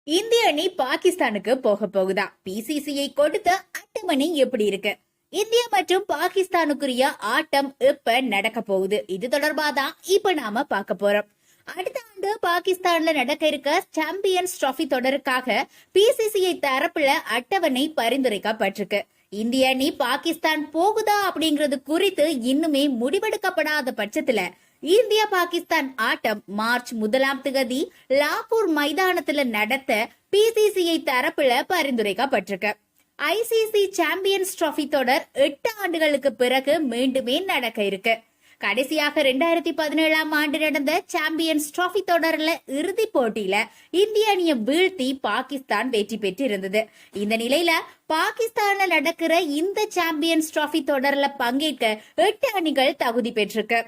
இந்திய அணி பாகிஸ்தானுக்கு போக போகுதா? பிசிசிஐ கொடுத்த அட்டவணை எப்படி இருக்கு? இந்தியா மற்றும் பாகிஸ்தானுக்குரிய ஆட்டம் எப்ப நடக்க போகுது? இது தொடர்பா தான் இப்ப நாம பார்க்க போறோம். அடுத்த ஆண்டு பாகிஸ்தான்ல நடக்க இருக்க சாம்பியன்ஸ் டிராபி தொடருக்காக பிசிசிஐ தரப்புல அட்டவணை பரிந்துரைக்கப்பட்டிருக்கு. இந்திய அணி பாகிஸ்தான் போகுதா அப்படிங்கறது குறித்து இன்னுமே முடிவெடுக்கப்படாத பட்சத்துல இந்தியா பாகிஸ்தான் ஆட்டம் மார்ச் 1 லாகூர் மைதானத்துல நடத்த பிசிசிஐ தரப்புல பரிந்துரைக்கப்பட்டிருக்கு. ஐசிசி சாம்பியன்ஸ் டிராபி தொடர் 8 ஆண்டுகளுக்கு பிறகு மீண்டுமே நடக்க இருக்கு. கடைசியாக 2017ஆம் ஆண்டு நடந்த சாம்பியன்ஸ் டிராபி தொடர்ல இறுதி போட்டியில இந்திய அணியை வீழ்த்தி பாகிஸ்தான் வெற்றி பெற்று இருந்தது. இந்த நிலையில பாகிஸ்தான்ல நடக்கிற இந்த சாம்பியன்ஸ் டிராபி தொடர்ல பங்கேற்க 8 அணிகள் தகுதி பெற்றிருக்கு.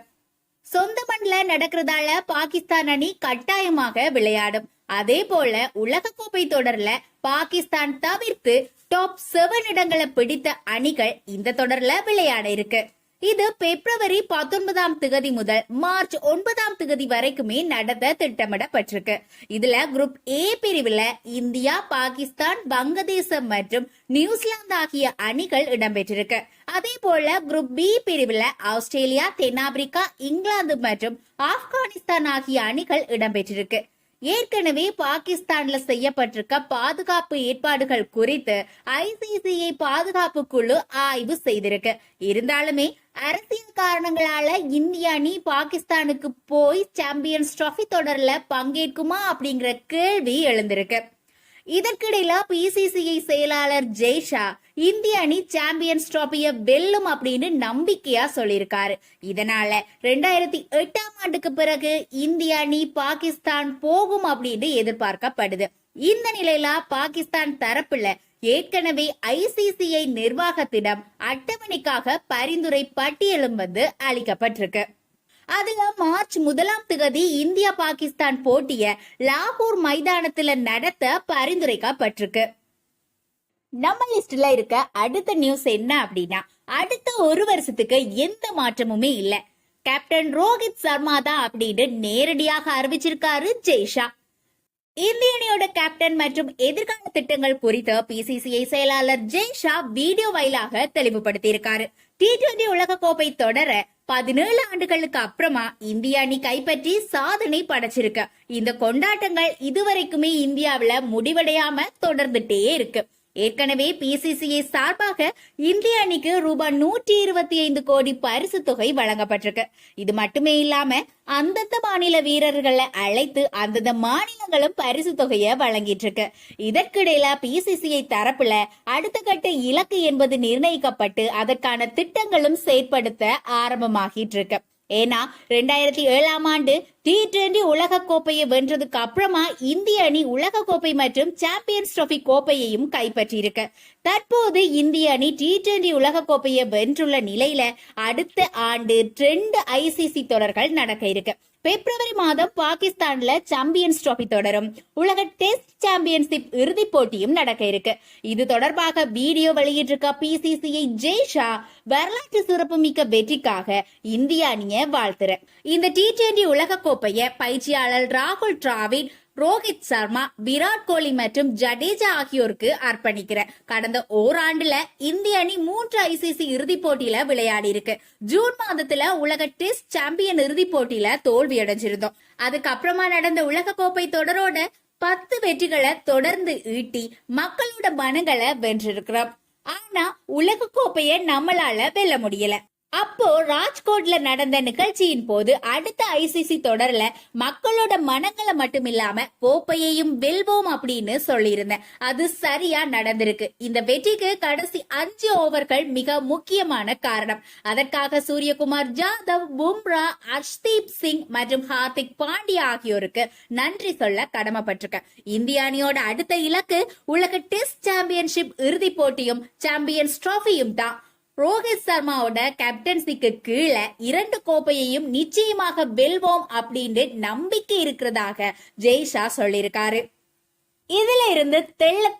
சொந்த மண்ல நடக்கிறதால பாகிஸ்தான் அணி கட்டாயமாக விளையாடும். அதே போல உலகக்கோப்பை தொடர்ல பாகிஸ்தான் தவிர்த்து டாப் 7 இடங்களை பிடித்த அணிகள் இந்த தொடர்ல விளையாட இருக்கு. இது பிப்ரவரி 19 முதல் மார்ச் 9 வரைக்குமே நடத்த திட்டமிடப்பட்டிருக்கு. இதுல குரூப் ஏ பிரிவுல இந்தியா, பாகிஸ்தான், வங்கதேசம் மற்றும் நியூசிலாந்து ஆகிய அணிகள் இடம்பெற்றிருக்கு. அதே போல குரூப் பி பிரிவுல ஆஸ்திரேலியா, தென்னாப்பிரிக்கா, இங்கிலாந்து மற்றும் ஆப்கானிஸ்தான் ஆகிய அணிகள் இடம்பெற்றிருக்கு. ஏற்கனவே பாகிஸ்தான்ல செய்யப்பட்டிருக்க பாதுகாப்பு ஏற்பாடுகள் குறித்து ஐசிசிஐ பாதுகாப்பு குழு ஆய்வு செய்திருக்கு. இருந்தாலுமே அரசியல் காரணங்களால இந்திய அணி பாகிஸ்தானுக்கு போய் சாம்பியன்ஸ் டிராபி தொடர்ல பங்கேற்குமா அப்படிங்கிற கேள்வி எழுந்திருக்கு. இதற்கிடையில பிசிசிஐ செயலாளர் ஜெய்ஷா இந்திய அணி சாம்பியன்ஸ் டிராபிய வெல்லும் அப்படின்னு நம்பிக்கையா சொல்லியிருக்காரு. இதனால 2008ஆம் ஆண்டுக்கு பிறகு இந்திய அணி பாகிஸ்தான் போகும் அப்படின்னு எதிர்பார்க்கப்படுது. இந்த நிலையில பாகிஸ்தான் தரப்புல ஏற்கனவே ஐசிசிஐ நிர்வாகத்திடம் அட்டவணைக்காக பரிந்துரை பட்டியலும் அளிக்கப்பட்டிருக்கு. அதுல மார்ச் 1 இந்தியா பாகிஸ்தான் போட்டிய லாகூர் மைதானத்துல நடத்த பரிந்துரைக்கப்பட்டிருக்கு. நம்ம லிஸ்ட்ல இருக்க அடுத்த நியூஸ் என்ன அப்படின்னா, அடுத்த ஒரு வருஷத்துக்கு எந்த மாற்றமுமே இல்ல, கேப்டன் ரோஹித் சர்மா தான் அப்படின்னு நேரடியாக அறிவிச்சிருக்காரு ஜெய்ஷா. இந்திய அணியோட கேப்டன் மற்றும் எதிர்கால திட்டங்கள் குறித்து பிசிசிஐ செயலாளர் ஜெய்ஷா வீடியோ வாயிலாக தெளிவுபடுத்தியிருக்காரு. T20 உலகக்கோப்பை தொடர 17 ஆண்டுகளுக்கு அப்புறமா இந்திய அணி கைப்பற்றி சாதனை படைச்சிருக்கு. இந்த கொண்டாட்டங்கள் இதுவரைக்குமே இந்தியாவில முடிவடையாம தொடர்ந்துட்டே இருக்கு. ஏற்கனவே பிசிசிஐ சார்பாக இந்திய அணிக்கு ரூபாய் 125 கோடி பரிசு தொகை வழங்கப்பட்டிருக்கு. இது மட்டுமே இல்லாம அந்தந்த மாநில வீரர்களை அழைத்து அந்தந்த மாநிலங்களும் பரிசு தொகையை வழங்கிட்டு இருக்கு. இதற்கிடையில பிசிசிஐ தரப்புல அடுத்த கட்ட இலக்கு என்பது நிர்ணயிக்கப்பட்டு அதற்கான திட்டங்களும் செயற்படுத்த ஆரம்பமாகிட்டு இருக்கு. ஏன்னா 2007ஆம் ஆண்டு T20 உலக கோப்பையை வென்றதுக்கு அப்புறமா இந்திய அணி உலக கோப்பை மற்றும் சாம்பியன்ஸ் டிராபி கோப்பையையும் கைப்பற்றியிருக்கு. தற்போது இந்திய அணி T20 உலக கோப்பையை வென்றுள்ள நிலையில அடுத்த ஆண்டு 2 ஐசிசி தொடர்கள் நடக்க இருக்கு. பிப்ரவரி மாதம் பாகிஸ்தான்ல சாம்பியன்ஸ் டிராபி தொடரும், உலக டெஸ்ட் சாம்பியன்ஷிப் இறுதி போட்டியும் நடக்க இருக்கு. இது தொடர்பாக வீடியோ வெளியிட்டிருக்க பிசிசிஐ ஜெய்ஷா வரலாற்று சிறப்புமிக்க வெற்றிக்காக இந்திய அணியை வாழ்த்துற. இந்த T20 உலக கோப்பைய பயிற்சியாளர் ராகுல் டிராவிட், ரோஹித் சர்மா, விராட் கோலி மற்றும் ஜடேஜா ஆகியோருக்கு அர்ப்பணிக்கிற. கடந்த ஓராண்டுல இந்திய அணி 3 ஐசிசி இறுதி போட்டியில விளையாடி இருக்கு. ஜூன் மாதத்துல உலக டெஸ்ட் சாம்பியன் இறுதி போட்டியில தோல்வி அடைஞ்சிருந்தோம். அதுக்கப்புறமா நடந்த உலக கோப்பை தொடரோட 10 வெற்றிகளை தொடர்ந்து ஈட்டி மக்களோட மனங்களை வென்றிருக்கிறோம். ஆனா உலக கோப்பைய நம்மளால வெல்ல முடியல. அப்போ ராஜ்கோட்ல நடந்த நிகழ்ச்சியின் போது அடுத்த ஐசிசி தொடர்ல மக்களோட மனங்களை மட்டும் இல்லாம கோப்பையையும் வெல்வோம் அப்படின்னு சொல்லியிருந்தேன். அது சரியா நடந்திருக்கு. இந்த வெற்றிக்கு கடைசி 5 ஓவர்கள் மிக முக்கியமான காரணம். அதற்காக சூரியகுமார் யாதவ், பும்ரா, அர்ஷ்தீப் சிங் மற்றும் ஹார்திக் பாண்டியா ஆகியோருக்கு நன்றி சொல்ல கடமைப்பட்டிருக்க. இந்திய அணியோட அடுத்த இலக்கு உலக டெஸ்ட் சாம்பியன்ஷிப் இறுதி போட்டியும் சாம்பியன்ஸ் டிராபியும் தான். ரோஹித் சர்மாவோட கேப்டன்சிக்கு கீழே 2 கோப்பையையும் நிச்சயமாக வெல்வோம் அப்படின்னு நம்பிக்கை இருக்கிறதாக ஜெய்ஷா சொல்லியிருக்காரு. இதுல இருந்து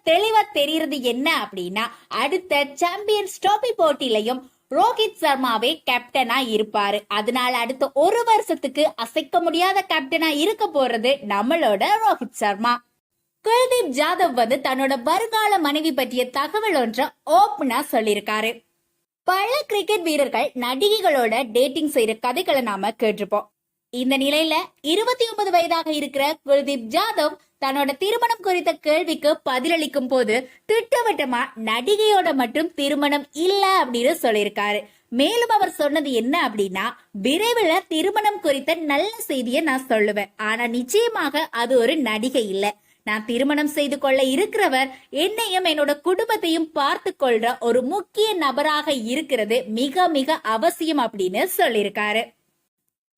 தெளிவா தெரியுறது என்ன அப்படின்னா, அடுத்த சாம்பியன்ஸ் டிராபி போட்டியிலையும் ரோஹித் சர்மாவே கேப்டனா இருப்பாரு. அதனால அடுத்த ஒரு வருஷத்துக்கு அசைக்க முடியாத கேப்டனா இருக்க போறது நம்மளோட ரோஹித் சர்மா. குல்தீப் ஜாதவ் தன்னோட வருங்கால மனைவி பற்றிய தகவல் ஒன்றை ஓப்பனா சொல்லியிருக்காரு. பல கிரிக்கெட் வீரர்கள் நடிகைகளோட டேட்டிங் செய்யற கதைகளை நாம கேட்டிருப்போம். இந்த நிலையில 29 வயதாக இருக்கிற குல்தீப் ஜாதவ் தன்னோட திருமணம் குறித்த கேள்விக்கு பதிலளிக்கும் போது திட்டவட்டமா நடிகையோட மட்டும் திருமணம் இல்ல அப்படின்னு சொல்லியிருக்காரு. மேலும் அவர் சொன்னது என்ன அப்படின்னா, விரைவில் திருமணம் குறித்த நல்ல செய்தியை நான் சொல்லுவேன், ஆனா நிச்சயமாக அது ஒரு நடிகை இல்ல. நான் திருமணம் செய்து கொள்ள இருக்கிறவர் என்னையும் என்னோட குடும்பத்தையும் பார்த்து கொள்ற ஒரு முக்கிய நபராக இருக்கிறது மிக மிக அவசியம் அப்படின்னு சொல்லியிருக்காரு.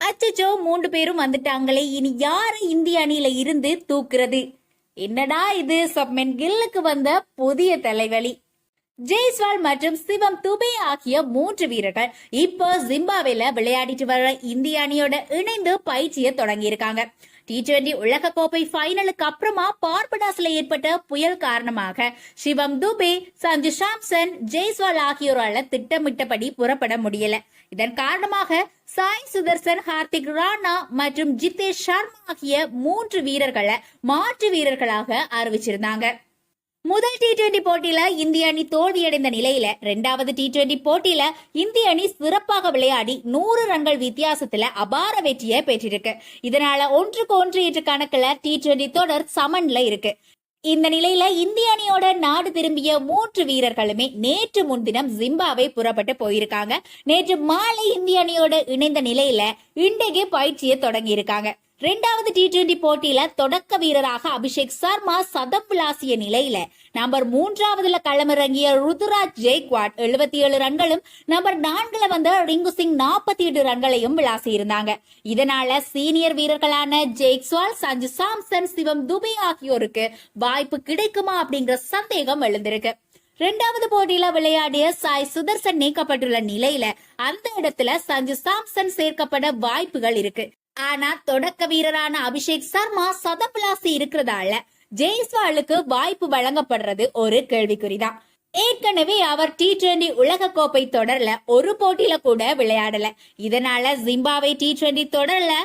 அச்சோ 3 பேரும் வந்துட்டாங்களே, இனி யாரு இந்திய அணியில இருந்து தூக்குறது? என்னடா இது, சப்மென் கில்லுக்கு வந்த புதிய தலைவலி. ஜெய்ஸ்வால் மற்றும் சிவம் துபே ஆகிய 3 வீரர்கள் இப்போ ஜிம்பாப்வேல விளையாடிட்டு வர இந்திய அணியோட இணைந்து பயிற்சியை தொடங்கி இருக்காங்க. T20 உலக கோப்பை ஃபைனலுக்கு அப்புறமா பார்படாஸ்ல ஏற்பட்ட புயல் காரணமாக சிவம் துபே, சஞ்சு சாம்சன், ஜெய்ஸ்வால் ஆகியோரால திட்டமிட்டபடி புறப்பட முடியல. இதன் காரணமாக சாய் சுதர்சன், ஹார்திக் ராணா மற்றும் ஜிதேஷ் சர்மா ஆகிய 3 வீரர்களை மாற்று வீரர்களாக அறிவிச்சிருந்தாங்க. முதல் T20 போட்டியில இந்திய அணி தோல்வியடைந்த நிலையில 2வது T20 போட்டியில இந்திய அணி சிறப்பாக விளையாடி 100 ரன்கள் வித்தியாசத்துல அபார வெற்றியை பெற்றிருக்கு. இதனால 1-1 என்ற கணக்குல T20 தொடர் சமன்ல இருக்கு. இந்த நிலையில இந்திய அணியோட நாடு திரும்பிய 3 வீரர்களுமே நேற்று முன்தினம் ஜிம்பாப்வே புறப்பட்டு போயிருக்காங்க. நேற்று மாலை இந்திய அணியோட இணைந்த நிலையில இன்றைக்கு பயிற்சியை தொடங்கி இருக்காங்க. 2வது T20 போட்டியில தொடக்க வீரராக அபிஷேக் சர்மா சதம் விளாசிய நிலையில நம்பர் 3வதுல களமிறங்கிய ருத்துராஜ் ஜெய்க்வாட் 77 ரன்களும், நம்பர் 4ல வந்த ரிங்கு சிங் 48 ரன்களையும் விளாசி இருந்தாங்க. இதனால சீனியர் வீரர்களான ஜெய்ஸ்வால், சஞ்சு சாம்சன், சிவம் துபே ஆகியோருக்கு வாய்ப்பு கிடைக்குமா அப்படிங்கிற சந்தேகம் எழுந்திருக்கு. 2வது போட்டியில விளையாடிய சாய் சுதர்சன் நீக்கப்பட்டுள்ள நிலையில அந்த இடத்துல சஞ்சு சாம்சன் சேர்க்கப்பட வாய்ப்புகள் இருக்கு. ஆனா தொடக்க வீரரான அபிஷேக் சர்மா சதப்பிளாசி இருக்கிறதால ஜெய்ஸ்வாலுக்கு வாய்ப்பு வழங்கப்படுறது ஒரு கேள்விக்குறிதான். ஏற்கனவே அவர் T20 உலக கோப்பை தொடர்ல ஒரு போட்டியில கூட விளையாடல. இதனால ஜிம்பாப்வே T20 தொடர்ல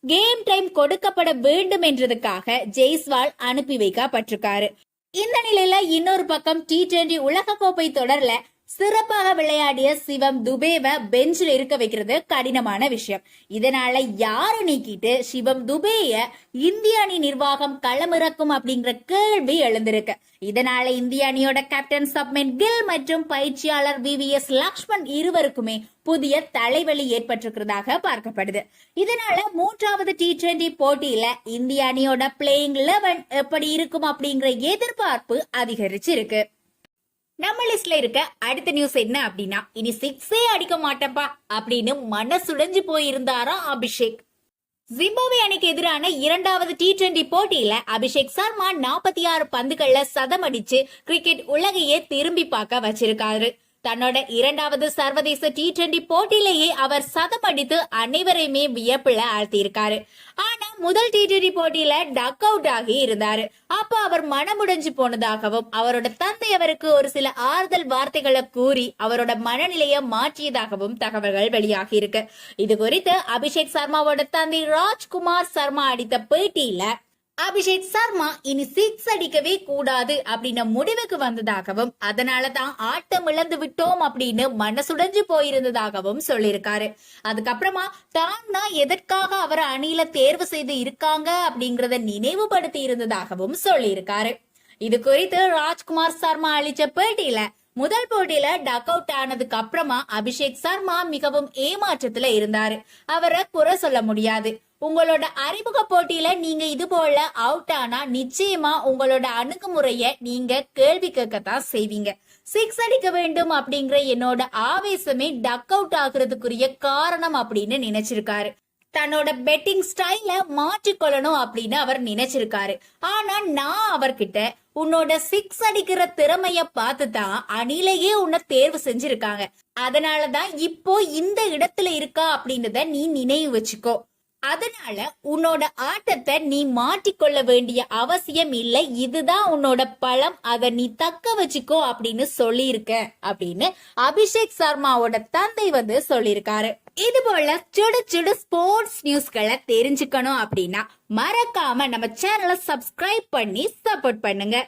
கேம் டைம் கொடுக்கப்பட வேண்டும் என்றதுக்காக ஜெய்ஸ்வால் அனுப்பி வைக்கப்பட்டிருக்காரு. இந்த நிலையில இன்னொரு பக்கம் T20 உலக கோப்பை தொடர்ல சிறப்பாக விளையாடிய சிவம் துபேவை பெஞ்சில் இருக்க வைக்கிறது கடினமான விஷயம். இதனால யார நீக்கிட்டு சிவம் துபேய இந்திய அணி நிர்வாகம் களமிறக்கும் அப்படிங்கிற கேள்வி எழுந்திருக்கு. இதனால இந்திய அணியோட கேப்டன் சப்மென் கில் மற்றும் பயிற்சியாளர் VVS லக்ஷ்மன் இருவருக்குமே புதிய தலைவலி ஏற்பட்டிருக்கிறதாக பார்க்கப்படுது. இதனால 3வது T20 போட்டியில இந்திய அணியோட பிளேயிங் 11 எப்படி இருக்கும் அப்படிங்கிற எதிர்பார்ப்பு அதிகரிச்சிருக்கு. நம்ம லிஸ்ட்ல இருக்க அடுத்த நியூஸ் என்ன அப்படின்னா, இனி 6 அடிக்க மாட்டப்பா அப்படின்னு மனசுடைஞ்சு போயிருந்தாரா அபிஷேக். ஜிம்பாப்வே அணிக்கு எதிரான 2வது T20 போட்டியில அபிஷேக் சர்மா 46 பந்துகள்ல சதம் அடிச்சு கிரிக்கெட் உலகையே திரும்பி பார்க்க வச்சிருக்காரு. தன்னோட 2வது சர்வதேச T20 போட்டியிலேயே அவர் சதம் அடித்து அனைவரையுமே வியப்புல ஆழ்த்தியிருக்காரு. ஆனா முதல் T20 போட்டியில டக் அவுட் ஆகி இருந்தாரு. அப்ப அவர் மனமுடைஞ்சு போனதாகவும் அவரோட தந்தை அவருக்கு ஒரு சில ஆறுதல் வார்த்தைகளை கூறி அவரோட மனநிலையை மாற்றியதாகவும் தகவல்கள் வெளியாகி இருக்கு. இது குறித்து அபிஷேக் சர்மாவோட தந்தை ராஜ்குமார் சர்மா அடித்த பேட்டியில அபிஷேக் சர்மா இனி 6 அடிக்கவே கூடாது அப்படின்னு முடிவுக்கு வந்ததாகவும் அதனாலதான் ஆட்டம் இழந்து விட்டோம் அப்படின்னு மனசுடைஞ்சு போயிருந்ததாகவும் சொல்லியிருக்காரு. அதுக்கப்புறமா தான் எதற்காக அவர் அணியில தேர்வு செய்து இருக்காங்க அப்படிங்கறத நினைவுபடுத்தி இருந்ததாகவும் சொல்லியிருக்காரு. இது குறித்து ராஜ்குமார் சர்மா அளிச்ச பேட்டியில முதல் போட்டியில டக் அவுட் ஆனதுக்கு அப்புறமா அபிஷேக் சர்மா மிகவும் ஏமாற்றத்துல இருந்தாரு. அவரை குறை சொல்ல முடியாது. உங்களோட அறிமுக போட்டியில நீங்க இது போல அவுட் ஆனா நிச்சயமா உங்களோட அணுகுமுறைய நீங்க கேள்வி கேட்கத்தான் செய்வீங்க. 6 அடிக்க வேண்டும் அப்படிங்கிற என்னோட ஆவேசமே டக் அவுட் ஆகுறதுக்குரிய காரணம் அப்படின்னு நினைச்சிருக்காரு. தன்னோட பெட்டிங் ஸ்டைல மாற்றிக்கொள்ளணும் அப்படின்னு அவர் நினைச்சிருக்காரு. ஆனா நான் அவர்கிட்ட உன்னோட 6 அடிக்கிற திறமைய பார்த்துதான் அணிலேயே உன்னை தேர்வு செஞ்சிருக்காங்க, அதனாலதான் இப்போ இந்த இடத்துல இருக்கா அப்படின்றத நீ நினைவு வச்சுக்கோ. அதனால உன்னோட ஆட்டத்தை நீ மாற்றிக்கொள்ள வேண்டிய அவசியம் இல்லை, இதுதான் உன்னோட பலம், அதை நீ தக்க வச்சுக்கோ அப்படின்னு சொல்லியிருக்க அப்படின்னு அபிஷேக் சர்மாவோட தந்தை சொல்லியிருக்காரு. இது போல சுட சுட ஸ்போர்ட்ஸ் நியூஸ்களை தெரிஞ்சுக்கணும் அப்படின்னா மறக்காம நம்ம சேனலை சப்ஸ்கிரைப் பண்ணி சப்போர்ட் பண்ணுங்க.